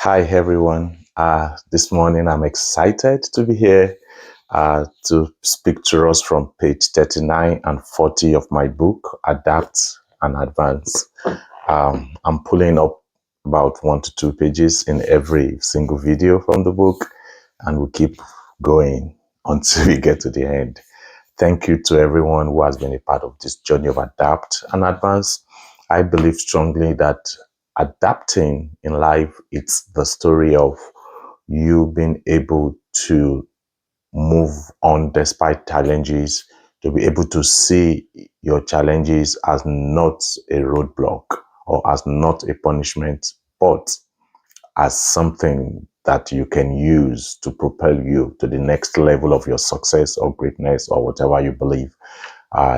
Hi everyone. This morning I'm excited to be here to speak to us from page 39 and 40 of my book, Adapt and Advance. I'm pulling up about 1 to 2 pages in every single video from the book, and we'll keep going until we get to the end. Thank you to everyone who has been a part of this journey of Adapt and Advance. I believe strongly that adapting in life, it's the story of you being able to move on despite challenges, to be able to see your challenges as not a roadblock or as not a punishment, but as something that you can use to propel you to the next level of your success or greatness or whatever you believe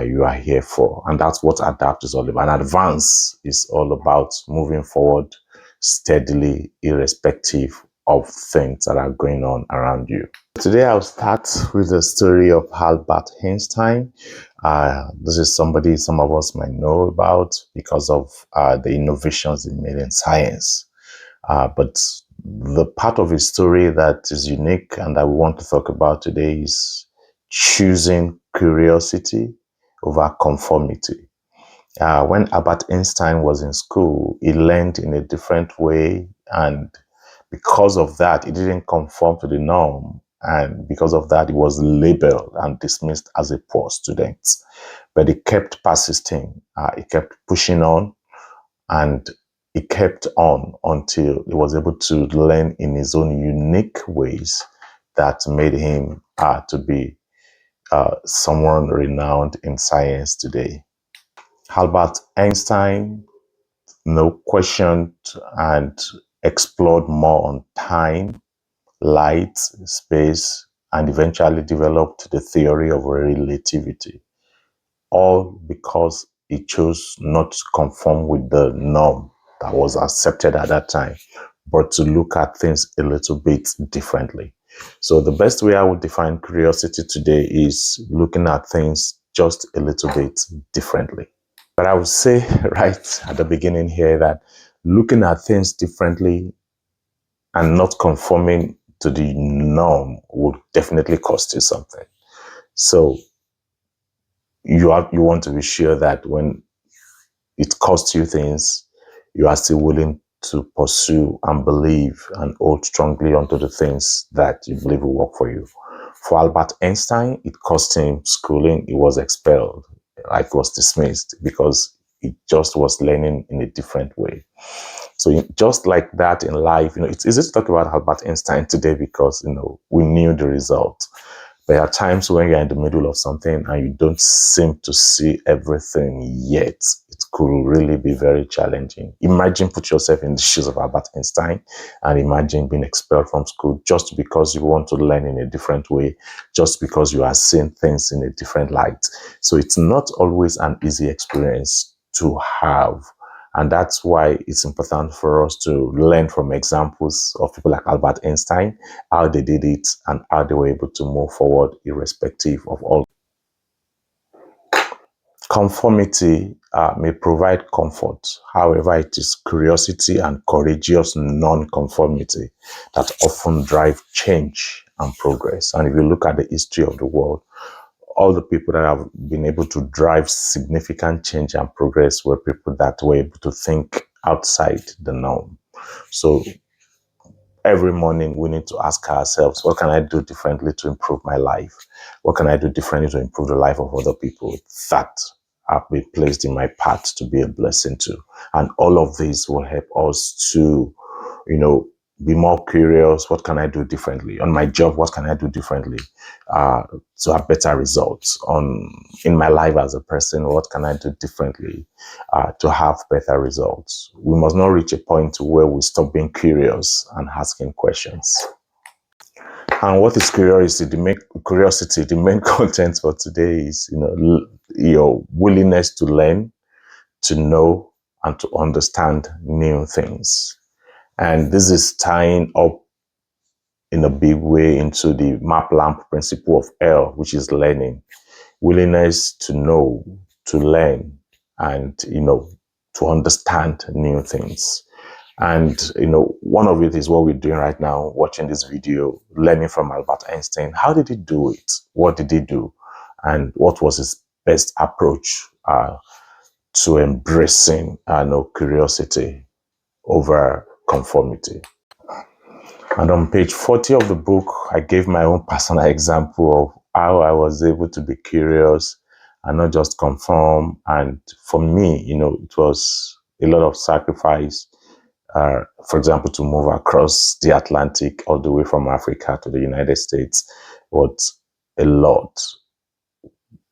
you are here for. And that's what Adapt is all about. And Advance is all about moving forward steadily, irrespective of things that are going on around you. Today, I'll start with the story of Albert Einstein. This is somebody some of us might know about because of the innovations he made in science. But the part of his story that is unique and that we want to talk about today is choosing curiosity over conformity. When Albert Einstein was in school, he learned in a different way, and because of that, he didn't conform to the norm. And because of that, he was labeled and dismissed as a poor student. But he kept persisting, he kept pushing on, and he kept on until he was able to learn in his own unique ways that made him to be someone renowned in science today. Albert Einstein, questioned and explored more on time, light, space, and eventually developed the theory of relativity, all because he chose not to conform with the norm that was accepted at that time, but to look at things a little bit differently. So the best way I would define curiosity today is looking at things just a little bit differently. But I would say right at the beginning here that looking at things differently and not conforming to the norm would definitely cost you something. So you want to be sure that when it costs you things, you are still willing to pursue and believe and hold strongly onto the things that you believe will work for you. For Albert Einstein, it cost him schooling. He was expelled, like was dismissed because he just was learning in a different way. So just like that in life, it's easy to talk about Albert Einstein today because, we knew the result. There are times when you're in the middle of something and you don't seem to see everything yet. It could really be very challenging. Imagine, put yourself in the shoes of Albert Einstein and imagine being expelled from school just because you want to learn in a different way, just because you are seeing things in a different light. So it's not always an easy experience to have. And that's why it's important for us to learn from examples of people like Albert Einstein, how they did it and how they were able to move forward irrespective of all. Conformity may provide comfort. However, it is curiosity and courageous non-conformity that often drive change and progress. And if you look at the history of the world, all the people that have been able to drive significant change and progress were people that were able to think outside the norm. So every morning we need to ask ourselves, what can I do differently to improve my life? What can I do differently to improve the life of other people that have been placed in my path to be a blessing to? And all of this will help us to, be more curious. What can I do differently on my job? What can I do differently to have better results in my life as a person? What can I do differently to have better results? We must not reach a point where we stop being curious and asking questions. And what is curiosity? The main content for today is, your willingness to learn, to know, and to understand new things. And this is tying up in a big way into the map lamp principle of L, which is learning. Willingness to know, to learn, and, to understand new things. And, one of it is what we're doing right now, watching this video, learning from Albert Einstein. How did he do it? What did he do? And what was his best approach to embracing curiosity over conformity? And on page 40 of the book, I gave my own personal example of how I was able to be curious and not just conform. And for me, it was a lot of sacrifice. For example, to move across the Atlantic all the way from Africa to the United States was a lot.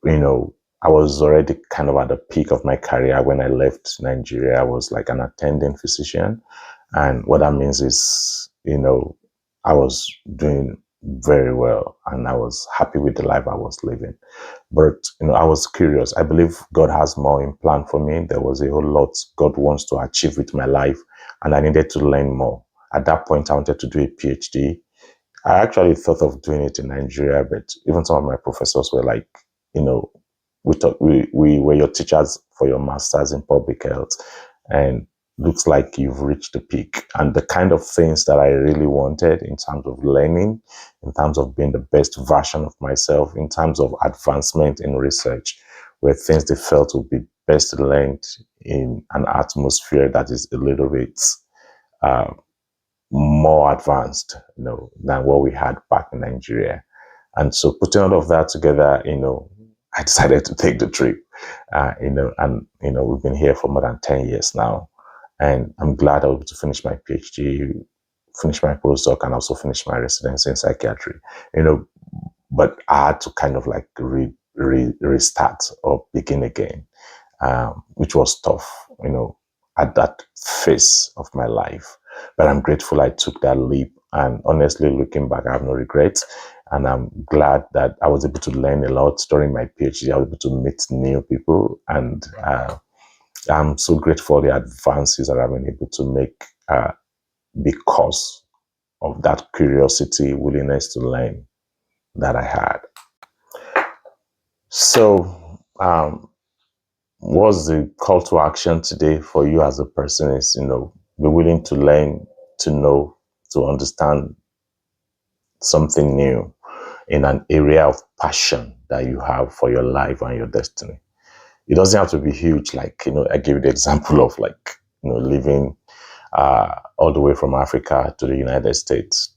I was already kind of at the peak of my career when I left Nigeria. I was like an attending physician. And what that means is, I was doing very well and I was happy with the life I was living. But, I was curious. I believe God has more in plan for me. There was a whole lot God wants to achieve with my life, and I needed to learn more. At that point, I wanted to do a PhD. I actually thought of doing it in Nigeria, but even some of my professors were like, we were your teachers for your masters in public health, and looks like you've reached the peak. And the kind of things that I really wanted in terms of learning, in terms of being the best version of myself, in terms of advancement in research, were things they felt would be best learned in an atmosphere that is a little bit more advanced, than what we had back in Nigeria. And so putting all of that together, I decided to take the trip, we've been here for more than 10 years now. And I'm glad I was able to finish my PhD, finish my postdoc, and also finish my residency in psychiatry, but I had to kind of like restart or begin again, which was tough, at that phase of my life. But I'm grateful I took that leap. And honestly, looking back, I have no regrets. And I'm glad that I was able to learn a lot during my PhD. I was able to meet new people. And I'm so grateful for the advances that I've been able to make because of that curiosity, willingness to learn that I had. So, what's the call to action today for you as a person is, be willing to learn, to know, to understand something new in an area of passion that you have for your life and your destiny. It doesn't have to be huge. Like, I gave you the example of like, living all the way from Africa to the United States.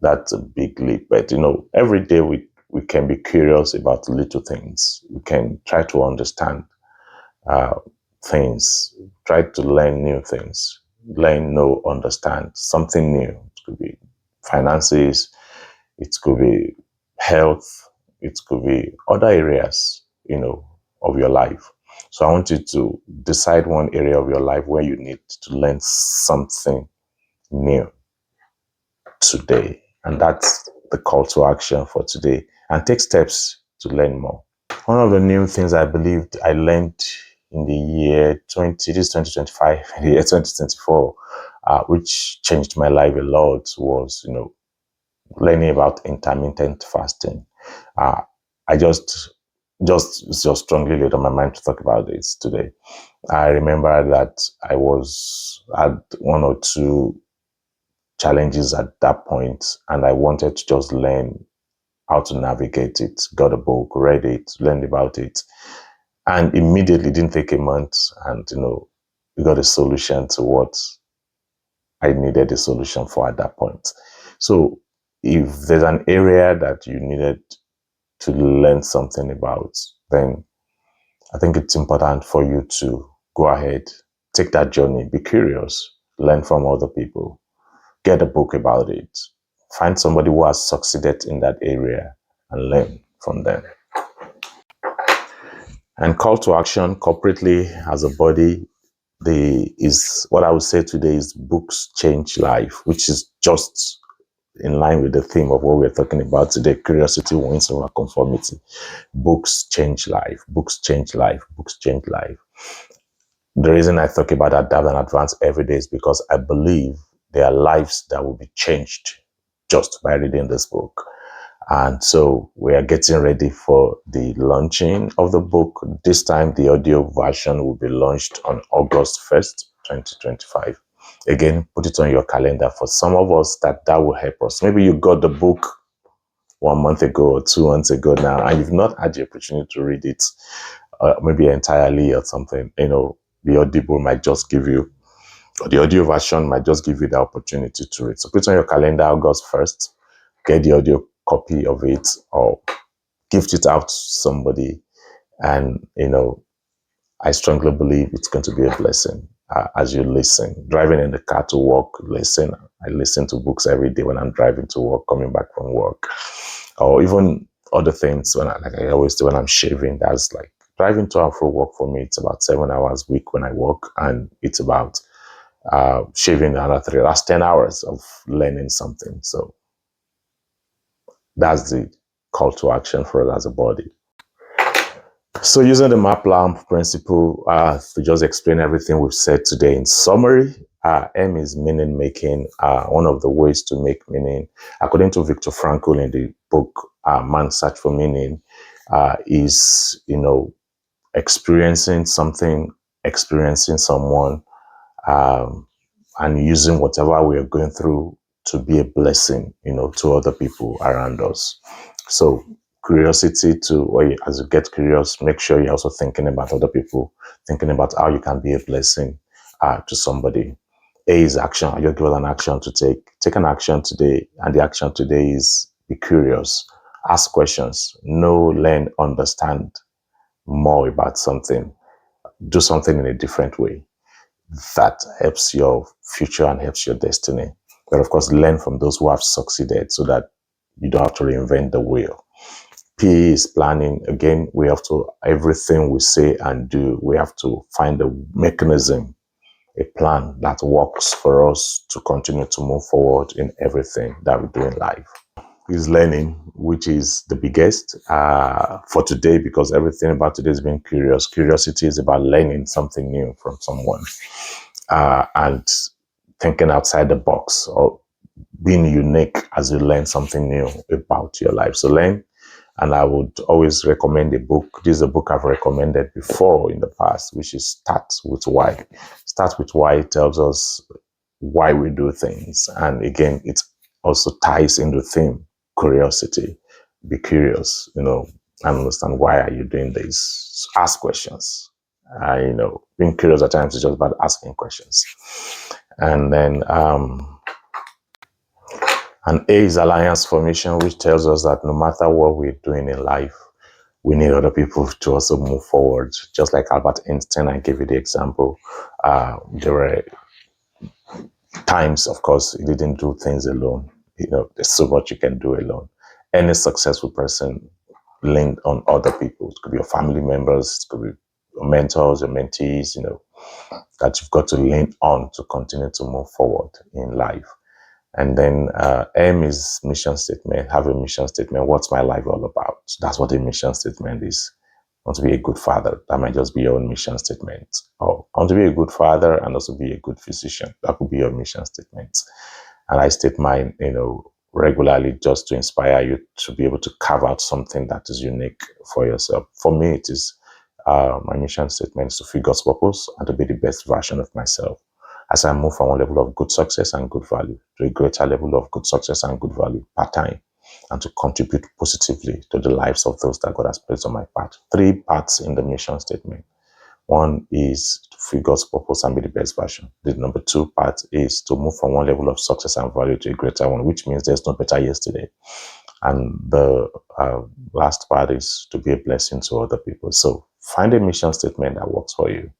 That's a big leap. But, every day we can be curious about little things. We can try to understand things, try to learn new things, learn, know, understand something new. It could be finances, it could be health, it could be other areas, of your life. So I want you to decide one area of your life where you need to learn something new today. And that's the call to action for today. And take steps to learn more. One of the new things I believed I learned in the year 2025, the year 2024, which changed my life a lot, was, learning about intermittent fasting. I just strongly laid on my mind to talk about this today. I remember that I had one or two challenges at that point, and I wanted to just learn how to navigate it. Got a book, read it, learned about it, and immediately, didn't take a month, and we got a solution to what I needed a solution for at that point. So if there's an area that you needed to learn something about, then I think it's important for you to go ahead, take that journey, be curious, learn from other people, get a book about it, find somebody who has succeeded in that area and learn from them. And call to action corporately as a body, is what I would say today is books change life, which is just in line with the theme of what we're talking about today. Curiosity wins over conformity. Books change life. Books change life. Books change life. The reason I talk about adapt and advance every day is because I believe there are lives that will be changed just by reading this book. And so we are getting ready for the launching of the book. This time, the audio version will be launched on August 1st, 2025. Again, put it on your calendar. For some of us, that will help us. Maybe you got the book 1 month ago or 2 months ago now, and you've not had the opportunity to read it, maybe entirely or something. The Audible might just give you, or the audio version might just give you the opportunity to read. So put it on your calendar, August 1st, get the audio copy of it, or gift it out to somebody. And, I strongly believe it's going to be a blessing as you listen. Driving in the car to work, listen. I listen to books every day when I'm driving to work, coming back from work, or even other things like I always do when I'm shaving. That's like driving to and fro work for me. It's about 7 hours a week when I work, and it's about shaving another 3. That's 10 hours of learning something. So that's the call to action for us as a body. So using the map lamp principle to just explain everything we've said today in summary, M is meaning making. One of the ways to make meaning, according to Viktor Frankl in the book Man's Search for Meaning, is, experiencing something, experiencing someone, and using whatever we are going through to be a blessing, to other people around us. So curiosity as you get curious, make sure you're also thinking about other people, thinking about how you can be a blessing to somebody. A is action. You're given an action to take. Take an action today, and the action today is be curious, ask questions, know, learn, understand more about something, do something in a different way that helps your future and helps your destiny. But of course, learn from those who have succeeded so that you don't have to reinvent the wheel. P is planning. Again, we have to, everything we say and do, we have to find a mechanism, a plan that works for us to continue to move forward in everything that we do in life. Is learning, which is the biggest for today, because everything about today is being curious. Curiosity is about learning something new from someone and thinking outside the box, or being unique as you learn something new about your life. So learn. And I would always recommend a book. This is a book I've recommended before in the past, which is Start With Why. Start With Why tells us why we do things. And again, it also ties into theme, curiosity. Be curious, and understand why are you doing this. Ask questions. Being curious at times is just about asking questions. And then and A is alliance formation, which tells us that no matter what we're doing in life, we need other people to also move forward. Just like Albert Einstein, I gave you the example. There were times, of course, he didn't do things alone. There's so much you can do alone. Any successful person leaned on other people. It could be your family members, it could be your mentors, your mentees, that you've got to lean on to continue to move forward in life. And then M is mission statement. Have a mission statement. What's my life all about? That's what a mission statement is. I want to be a good father. That might just be your own mission statement. Or I want to be a good father and also be a good physician. That could be your mission statement. And I state mine, regularly, just to inspire you to be able to carve out something that is unique for yourself. For me, it is my mission statement is to fulfill God's purpose and to be the best version of myself as I move from one level of good success and good value to a greater level of good success and good value part-time, and to contribute positively to the lives of those that God has placed on my path. 3 parts in the mission statement. One is to fulfill God's purpose and be the best version. The number 2 part is to move from one level of success and value to a greater one, which means there's no better yesterday. And the last part is to be a blessing to other people. So find a mission statement that works for you.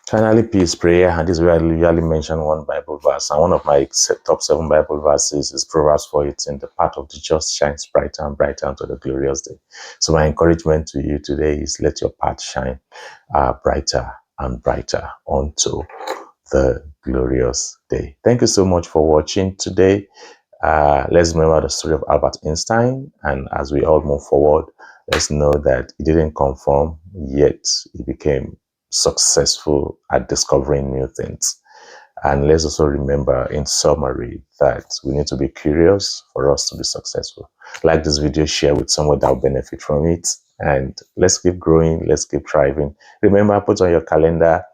Finally, peace, prayer, and this is where I usually mention one Bible verse. And one of my top 7 Bible verses is Proverbs 4:18. The path of the just shines brighter and brighter unto the glorious day. So my encouragement to you today is let your path shine brighter and brighter unto the glorious day. Thank you so much for watching today. Let's remember the story of Albert Einstein. And as we all move forward, let's know that he didn't conform, yet he became successful at discovering new things. And let's also remember, in summary, that we need to be curious for us to be successful. Like this video, share with someone that will benefit from it. And let's keep growing. Let's keep thriving. Remember, put on your calendar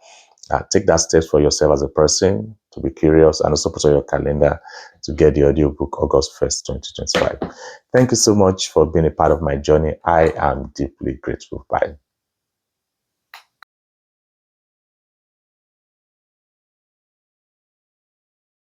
Take that steps for yourself as a person to be curious, and also put on your calendar to get the audiobook August 1st, 2025. Thank you so much for being a part of my journey. I am deeply grateful. Bye.